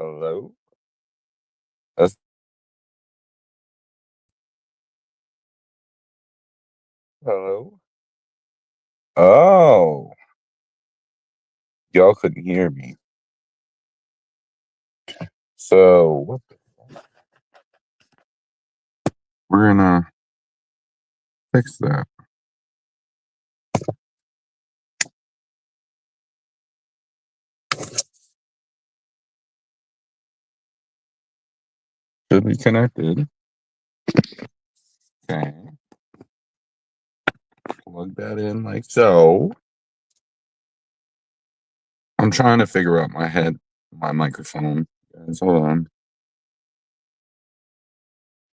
Hello? That's hello? Oh, y'all couldn't hear me. So we're gonna fix that. Should be connected. Okay. Plug that in like so. I'm trying to figure out my microphone. Guys, hold on.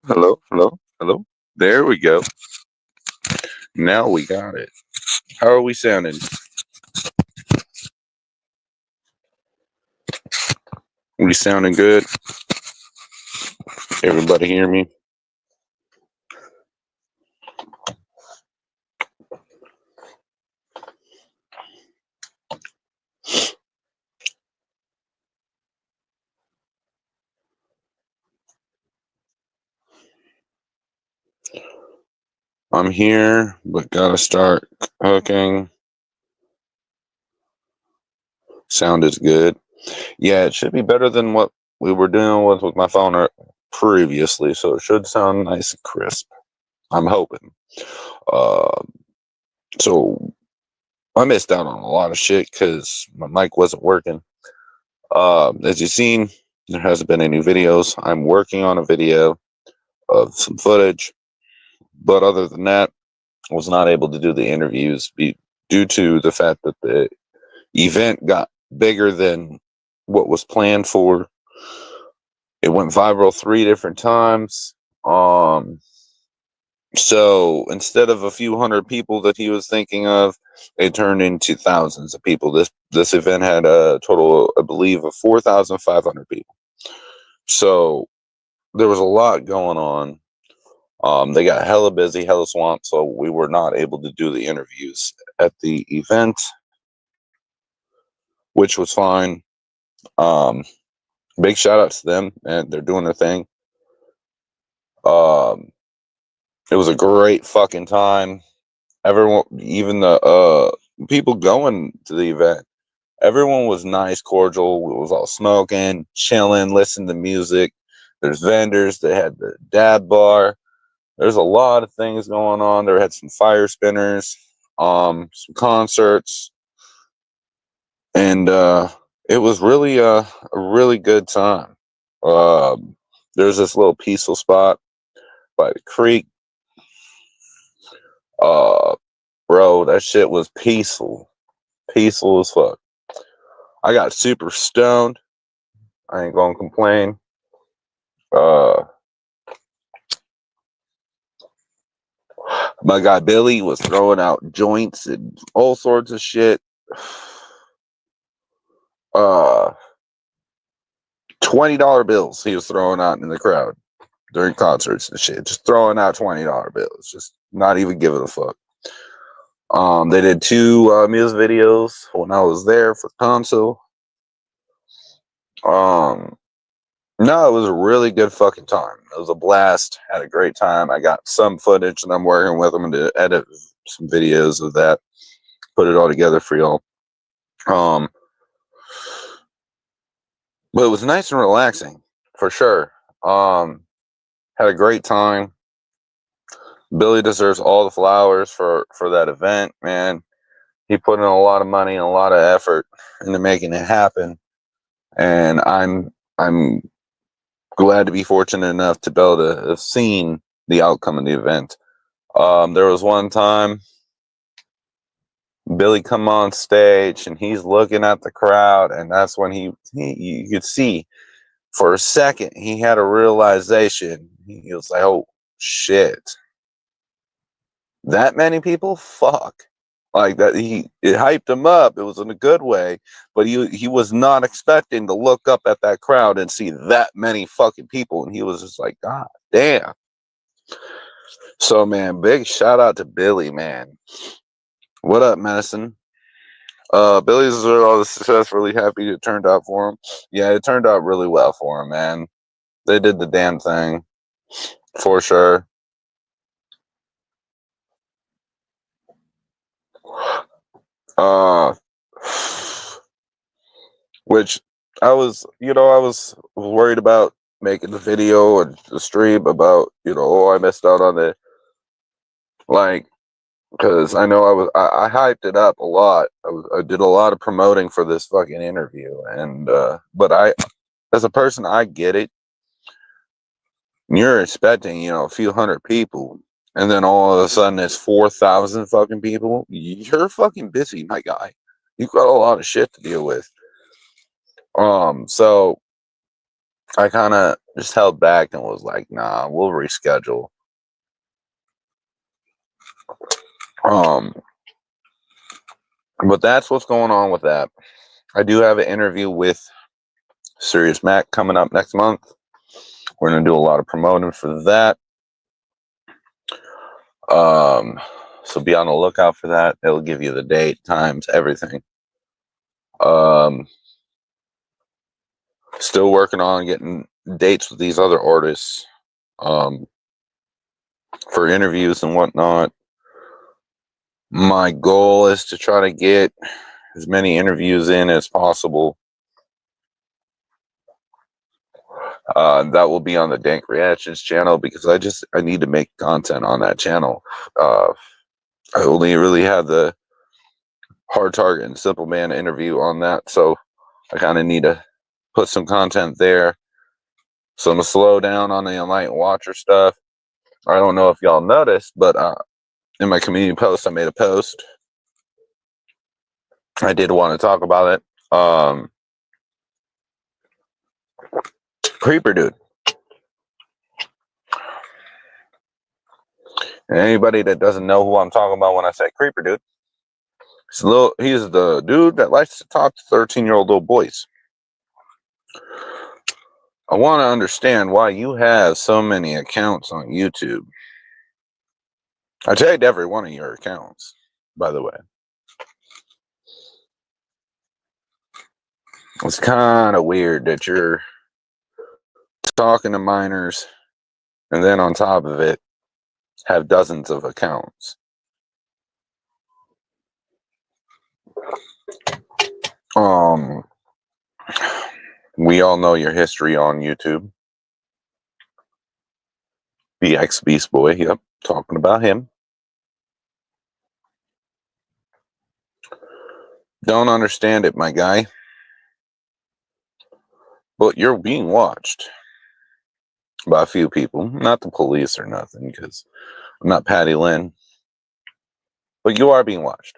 Hello, hello, hello. There we go. Now we got it. How are we sounding? We sounding good? Everybody hear me? I'm here, but gotta start cooking. Sound is good. Yeah, it should be better than what we were doing with my phone previously, so it should sound nice and crisp. I'm hoping. Uh, so I missed out on a lot of shit because my mic wasn't working. As you've seen, there hasn't been any videos. I'm working on a video of some footage, but other than that, I was not able to do the interviews due to the fact that the event got bigger than what was planned for. It went viral 3 different times. So instead of a few hundred people that he was thinking of, it turned into thousands of people. This event had a total, I believe, of 4,500 people. So there was a lot going on. They got hella busy, hella swamped, so we were not able to do the interviews at the event, which was fine. Um, Big shout out to them, and they're doing their thing. Um, it was a great fucking time. Everyone, even the people going to the event, everyone was nice, cordial. It was all smoking, chilling, listening to music. There's vendors. They had the dab bar. There's a lot of things going on. There had some fire spinners, some concerts, and it was really a really good time. There's this little peaceful spot by the creek. Uh, Bro, that shit was peaceful, peaceful as fuck. I got super stoned. I ain't gonna complain. Uh, my guy Billy was throwing out joints and all sorts of shit. Uh, $20 bills he was throwing out in the crowd during concerts and shit. Just throwing out $20 bills. Just not even giving a fuck. They did 2 music videos when I was there for Tonsil. No, it was a really good fucking time. It was a blast. Had a great time. I got some footage and I'm working with them to edit some videos of that. Put it all together for y'all. But it was nice and relaxing, for sure. Had a great time. Billy deserves all the flowers for that event, man. He put in a lot of money and a lot of effort into making it happen. And I'm glad to be fortunate enough to be able to have seen the outcome of the event. There was one time Billy come on stage and he's looking at the crowd, and that's when he you could see for a second he had a realization. He was like, "Oh shit, that many people? Fuck!" Like that, it hyped him up. It was in a good way, but he was not expecting to look up at that crowd and see that many fucking people, and he was just like, "God damn." So man, big shout out to Billy, man. What up, Medicine? Billy's are all the success. Really happy it turned out for him. Yeah, it turned out really well for him, man. They did the damn thing for sure. Uh, which I was worried about making the video or the stream about, oh, I missed out on it. Like, because I know I hyped it up a lot. I did a lot of promoting for this fucking interview, and but as a person, I get it. You're expecting, a few hundred people, and then all of a sudden it's 4,000 fucking people. You're fucking busy, my guy. You've got a lot of shit to deal with. So I kind of just held back and was like, nah, we'll reschedule. But that's what's going on with that. I do have an interview with Serious Mac coming up next month. We're going to do a lot of promoting for that. So be on the lookout for that. It'll give you the date, times, everything. Still working on getting dates with these other artists for interviews and whatnot. My goal is to try to get as many interviews in as possible. That will be on the Dank Reactions channel because I need to make content on that channel. I only really had the Hard Target and Simple Man interview on that, so I kind of need to put some content there. So I'm gonna slow down on the Enlightened Watcher stuff. I don't know if y'all noticed, but in my community post, I made a post. I did want to talk about it. Creeper Dude. And anybody that doesn't know who I'm talking about when I say Creeper Dude, he's the dude that likes to talk to 13-year-old little boys. I want to understand why you have so many accounts on YouTube. I tagged every one of your accounts, by the way. It's kind of weird that you're talking to minors and then on top of it have dozens of accounts. We all know your history on YouTube. BX Beast Boy, yep, talking about him. Don't understand it, my guy. But you're being watched by a few people, not the police or nothing, because I'm not Patty Lynn. But you are being watched.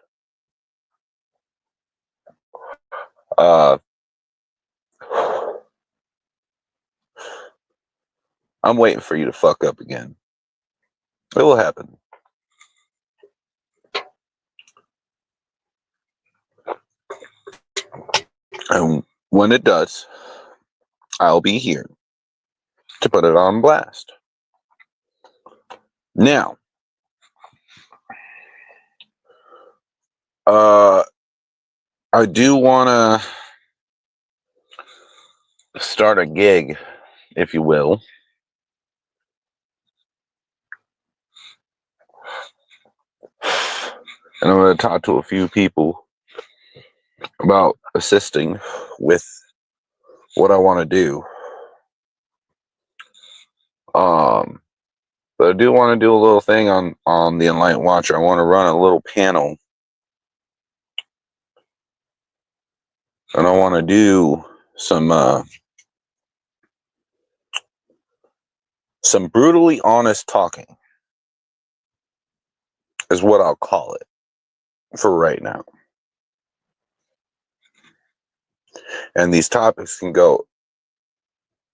I'm waiting for you to fuck up again. It will happen. And when it does, I'll be here to put it on blast. Now, I do want to start a gig, if you will. And I'm going to talk to a few people about assisting with what I want to do. But I do want to do a little thing on the Enlightened Watcher. I want to run a little panel. And I want to do some brutally honest talking is what I'll call it for right now. And these topics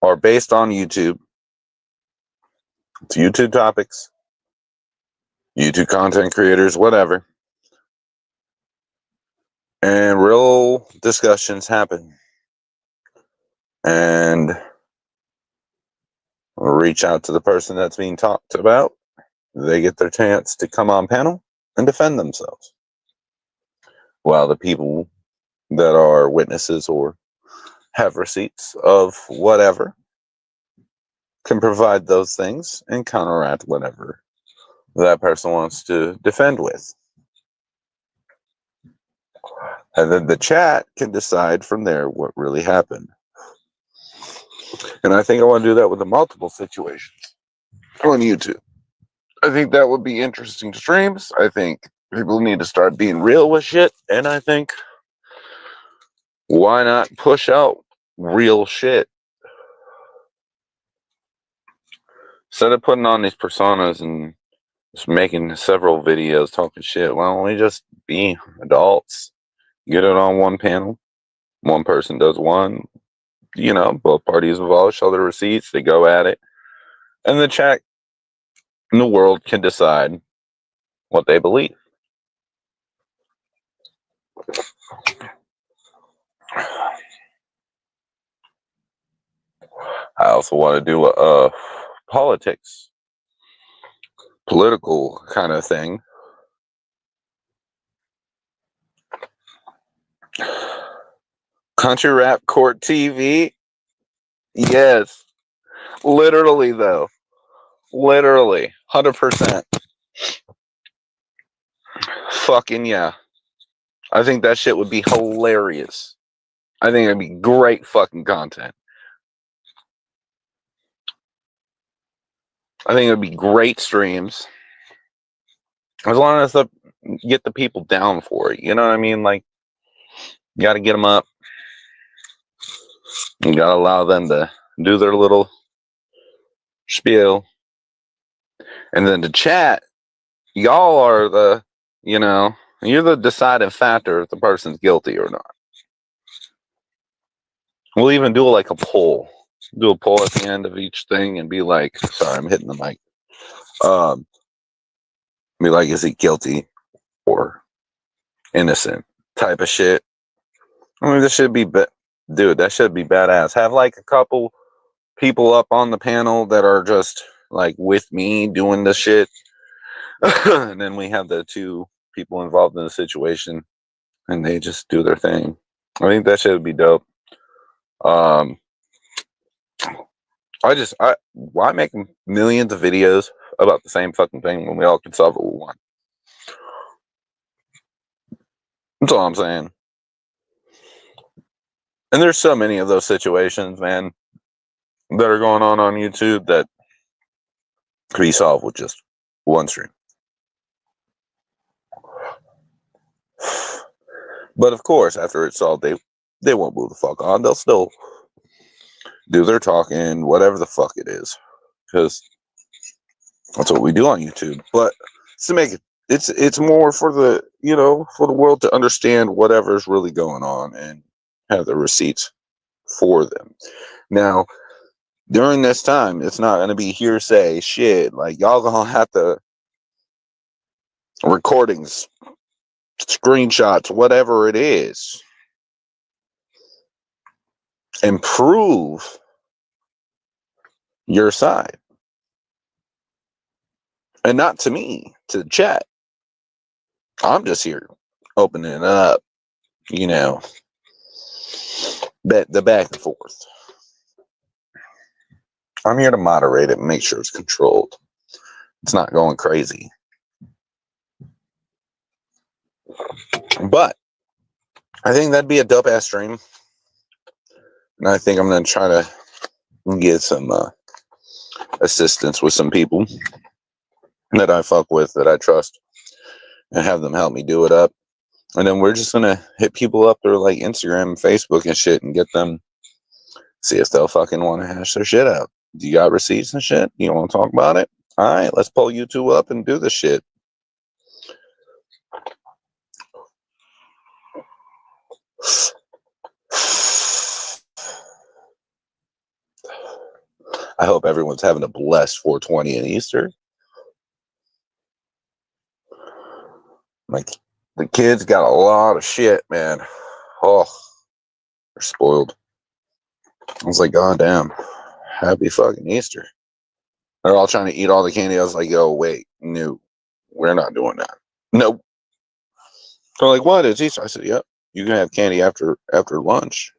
are based on YouTube. It's YouTube topics, YouTube content creators, whatever. And real discussions happen. And we'll reach out to the person that's being talked about. They get their chance to come on panel and defend themselves. while the people that are witnesses or have receipts of whatever can provide those things and counteract whatever that person wants to defend with. And then the chat can decide from there what really happened. And I think I want to do that with the multiple situations on YouTube. I think that would be interesting to streams. I think people need to start being real with shit. And I think, why not push out real shit? Instead of putting on these personas and just making several videos talking shit, why don't we just be adults? Get it on one panel. One person does one. You know, both parties involved show their receipts. They go at it. And the chat in the world can decide what they believe. I also want to do a politics, political kind of thing. Country Rap Court TV. Yes. Literally, though. Literally. 100%. Fucking yeah. I think that shit would be hilarious. I think it'd be great fucking content. I think it'd be great streams. As long as get the people down for it. You know what I mean? Like, you gotta get them up. You gotta allow them to do their little spiel. And then to chat, y'all are the, you know, you're the deciding factor if the person's guilty or not. We'll even do like a poll. Do a poll at the end of each thing and be like, sorry, I'm hitting the mic. Be like, is he guilty or innocent type of shit. I mean, this should be, dude, that should be badass. Have like a couple people up on the panel that are just like with me doing the shit. And then we have the two people involved in the situation and they just do their thing. I think that should be dope. Why make millions of videos about the same fucking thing when we all can solve it with one? That's all I'm saying. And there's so many of those situations, man, that are going on YouTube that could be solved with just one stream. But of course, after it's solved, they won't move the fuck on. They'll still do their talking, whatever the fuck it is, because that's what we do on YouTube. But to make it, it's more for the, you know, for the world to understand whatever's really going on and have the receipts for them. Now, during this time, it's not going to be hearsay shit. Like, y'all gonna have to recordings, screenshots, whatever it is, and prove your side. And not to me, to the chat. I'm just here opening it up, you know, the back and forth. I'm here to moderate it and make sure it's controlled. It's not going crazy. But I think that'd be a dope ass stream. And I think I'm going to try to get some assistance with some people that I fuck with, that I trust, and have them help me do it up. And then we're just going to hit people up through like Instagram and Facebook and shit and get them, see if they'll fucking want to hash their shit out. Do you got receipts and shit? You want to talk about it? All right, let's pull you two up and do this shit. I hope everyone's having a blessed 420 and Easter. Like, the kids got a lot of shit, man. Oh, they're spoiled. I was like, God damn, happy fucking Easter. They're all trying to eat all the candy. I was like, yo, wait, no, we're not doing that. Nope. They're like, what is Easter? I said, yep. You can have candy after lunch.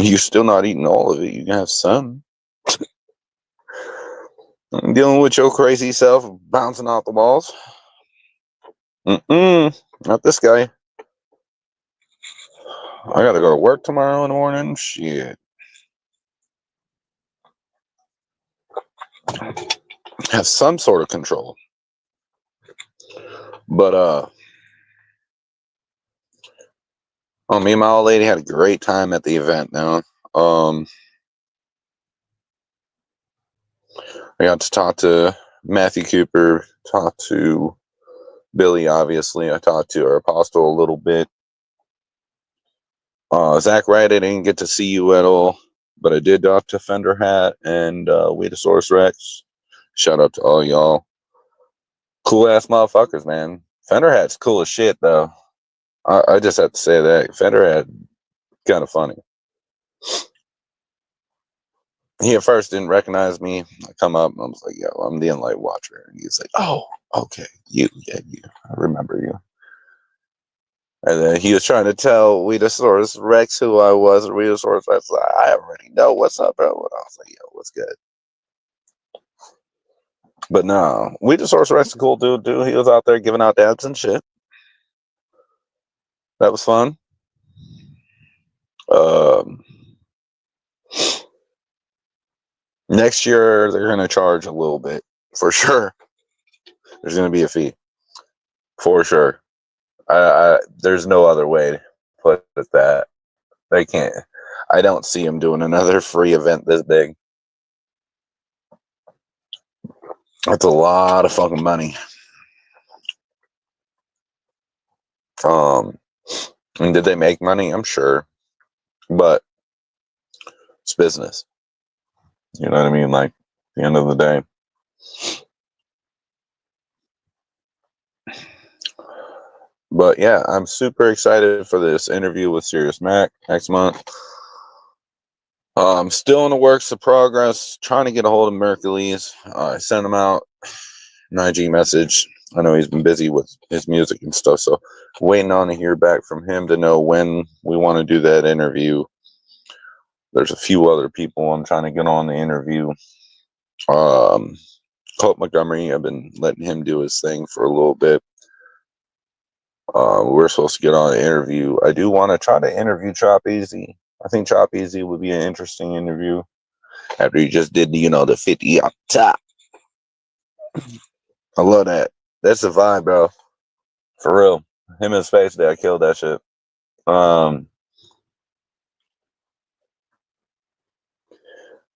You're still not eating all of it. You can have some. I'm dealing with your crazy self bouncing off the walls. Not this guy. I gotta go to work tomorrow in the morning. Shit. Have some sort of control. But me and my old lady had a great time at the event now. I got to talk to Matthew Cooper, talk to Billy, obviously. I talked to our apostle a little bit. Zach Wright, I didn't get to see you at all, but I did talk to Fender Hat and Weedosaurus Rex. Shout out to all y'all. Cool ass motherfuckers, man. Fender Hat's cool as shit, though. I just have to say that. Fender Hat, kind of funny. He at first didn't recognize me. I come up and I was like, yo, I'm the Enlight Watcher. And he's like, oh, okay. You. I remember you. And then he was trying to tell Weedosaurus Rex who I was. And Weedosaurus Rex was like, I already know. What's up, bro? And I was like, yo, what's good? But no, Weedosaurus Rex is a cool dude. He was out there giving out dabs and shit. That was fun. Next year, they're going to charge a little bit. For sure. There's going to be a fee. For sure. There's no other way to put it that. They can't. I don't see them doing another free event this big. That's a lot of fucking money. And did they make money? I'm sure. But it's business. You know what I mean? Like, at the end of the day. But yeah, I'm super excited for this interview with Serious Mac next month. I'm still in the works of progress, trying to get a hold of Mercules. I sent him out an IG message. I know he's been busy with his music and stuff, so waiting on to hear back from him to know when we want to do that interview. There's a few other people I'm trying to get on the interview. Colt Montgomery, I've been letting him do his thing for a little bit. We're supposed to get on an interview. I do want to try to interview Chop Easy. I think Chop Easy would be an interesting interview after he just did, the 50 on top. I love that. That's the vibe, bro. For real. Him and Space Day, I killed that shit.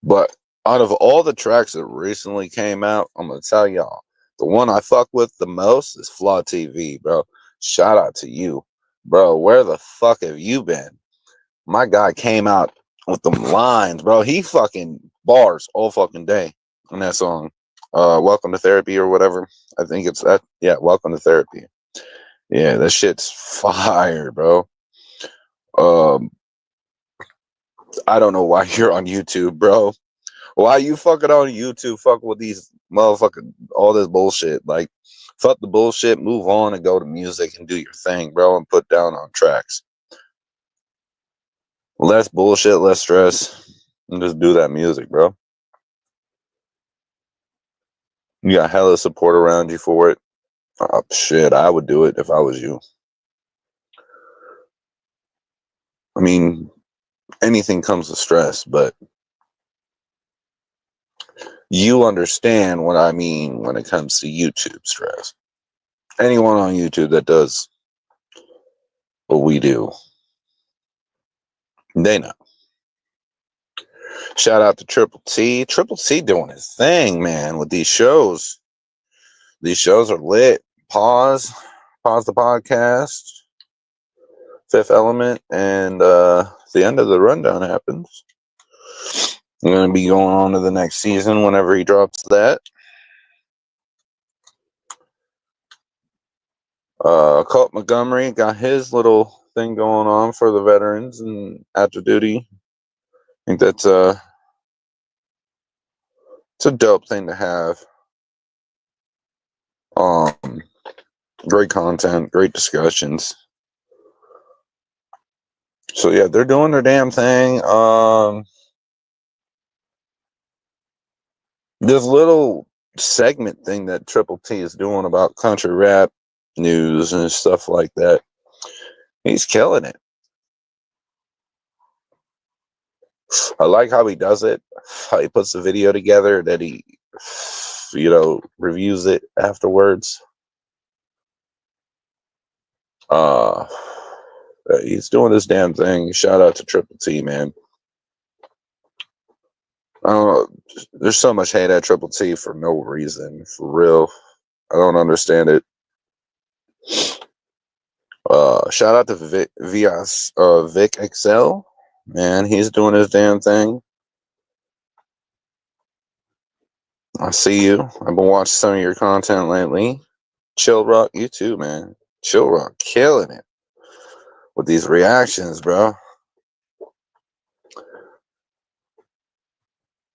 But out of all the tracks that recently came out, I'm going to tell y'all, the one I fuck with the most is Flaw TV, bro. Shout out to you. Bro, where the fuck have you been? My guy came out with them lines, bro. He fucking bars all fucking day in that song. Welcome to Therapy or whatever. I think it's that. Yeah, Welcome to Therapy. Yeah, that shit's fire, bro. I don't know why you're on YouTube, bro. Why you fucking on YouTube fucking with these motherfucking all this bullshit? Like, fuck the bullshit, move on and go to music and do your thing, bro, and put down on tracks. Less bullshit, less stress, and just do that music, bro. You got hella support around you for it. Shit, I would do it if I was you. I mean, anything comes with stress, but you understand what I mean when it comes to YouTube stress. Anyone on YouTube that does what we do, they know. Shout out to Triple T. Triple T doing his thing, man, with these shows. These shows are lit. Pause the podcast. Fifth Element, and the end of the rundown happens. I'm going to be going on to the next season whenever he drops that. Colt Montgomery got his little thing going on for the veterans and after duty. I think that's it's a dope thing to have. Great content, great discussions. So yeah, they're doing their damn thing. This little segment thing that Triple T is doing about country rap news and stuff like that, he's killing it. I like how he does it, how he puts the video together, that he, reviews it afterwards. He's doing this damn thing. Shout out to Triple T, man. I don't know. There's so much hate at Triple T for no reason, for real. I don't understand it. Shout out to Vic XL. Man, he's doing his damn thing. I see you. I've been watching some of your content lately. Chill Rock, you too, man. Chill Rock, killing it with these reactions, bro.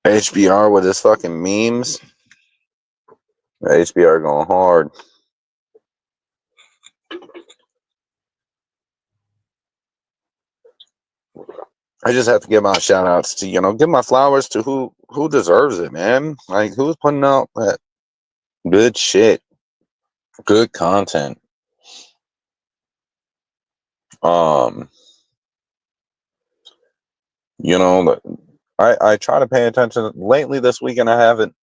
HBR with his fucking memes. HBR going hard. I just have to give my shout outs to, give my flowers to who deserves it, man. Like, who's putting out that good shit, good content. I try to pay attention. Lately this weekend, I haven't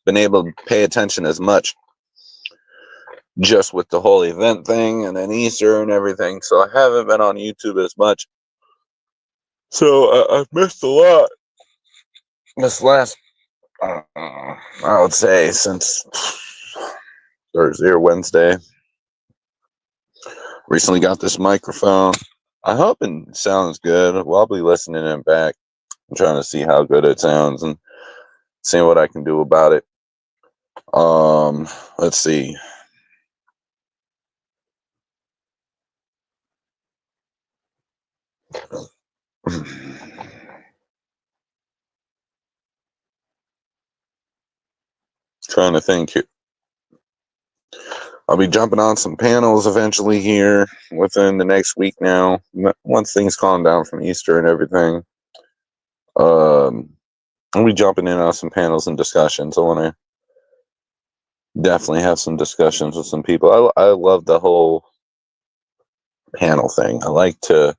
been able to pay attention as much, just with the whole event thing and then Easter and everything. So I haven't been on YouTube as much. So I've missed a lot. This last, I would say, since Thursday or Wednesday. Recently got this microphone. I hope it sounds good. Well, I'll be listening it back. I'm trying to see how good it sounds and seeing what I can do about it. Let's see. Trying to think here. I'll be jumping on some panels eventually here within the next week now, once things calm down from Easter and everything. I'll be jumping in on some panels and discussions. I want to definitely have some discussions with some people. I love the whole panel thing. I like to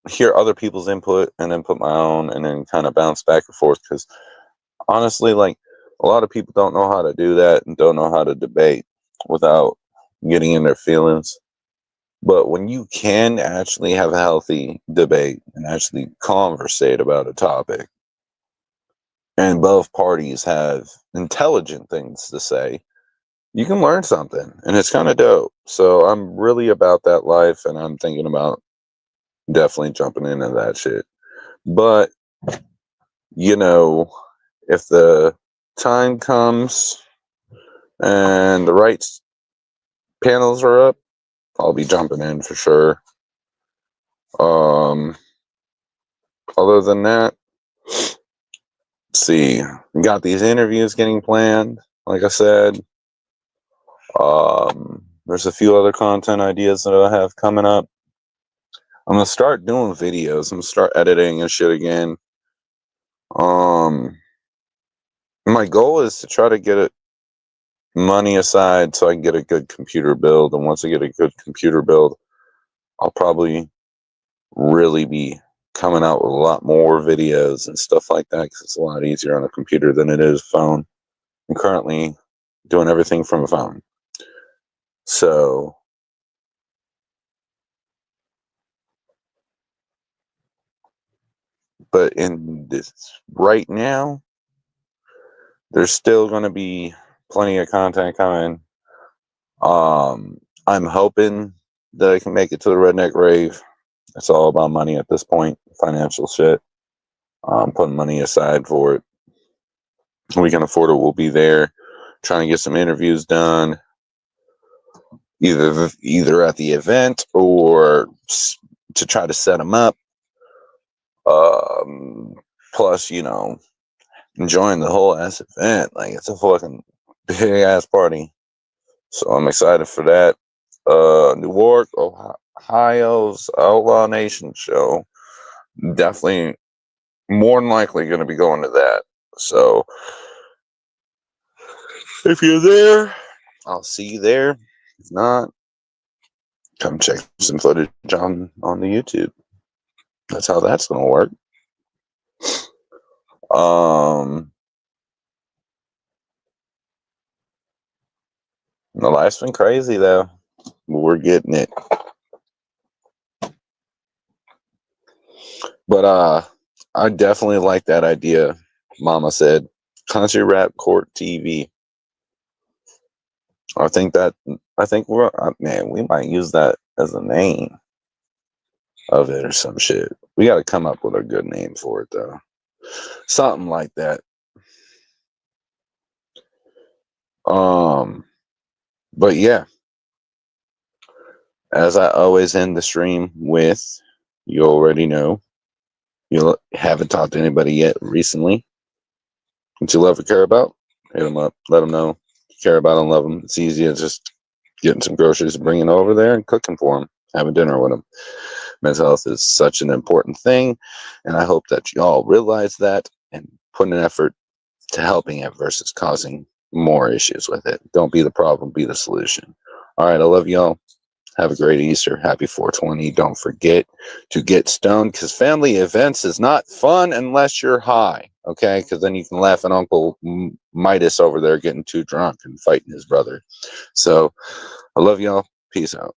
hear other people's input and then put my own and then kind of bounce back and forth, because honestly, like, a lot of people don't know how to do that and don't know how to debate without getting in their feelings. But when you can actually have a healthy debate and actually conversate about a topic, and both parties have intelligent things to say, you can learn something, and it's kind of dope. So I'm really about that life, and I'm thinking about definitely jumping into that shit. But, if the time comes and the right panels are up, I'll be jumping in for sure. Other than that, let's see, we got these interviews getting planned, like I said. There's a few other content ideas that I have coming up. I'm gonna start doing videos. I'm gonna start editing and shit again. My goal is to try to get money aside so I can get a good computer build. And once I get a good computer build, I'll probably really be coming out with a lot more videos and stuff like that, because it's a lot easier on a computer than it is phone. I'm currently doing everything from a phone. So but in this right now, there's still going to be plenty of content coming. I'm hoping that I can make it to the Redneck Rave. It's all about money at this point, financial shit. Putting money aside for it. We can afford it. We'll be there, trying to get some interviews done, either at the event or to try to set them up. Plus, enjoying the whole ass event. Like, it's a fucking big ass party. So I'm excited for that. Newark, Ohio's Outlaw Nation show. Definitely more than likely going to be going to that. So if you're there, I'll see you there. If not, come check some footage on the YouTube. That's how that's going to work. The life's been crazy though. We're getting it. But I definitely like that idea. Mama said, Country Rap Court TV. I think we're man, we might use that as a name of it or some shit. We got to come up with a good name for it though. Something like that. But yeah, as I always end the stream with, you already know, you haven't talked to anybody yet recently that you love or care about, hit them up, let them know you care about them, love them. It's easy as just getting some groceries and bringing it over there and cooking for them, having dinner with them. Mental health is such an important thing, and I hope that you all realize that and put an effort to helping it versus causing more issues with it. Don't be the problem, be the solution. All right, I love y'all. Have a great Easter. Happy 420. Don't forget to get stoned, because family events is not fun unless you're high, okay? Because then you can laugh at Uncle Midas over there getting too drunk and fighting his brother. So I love y'all. Peace out.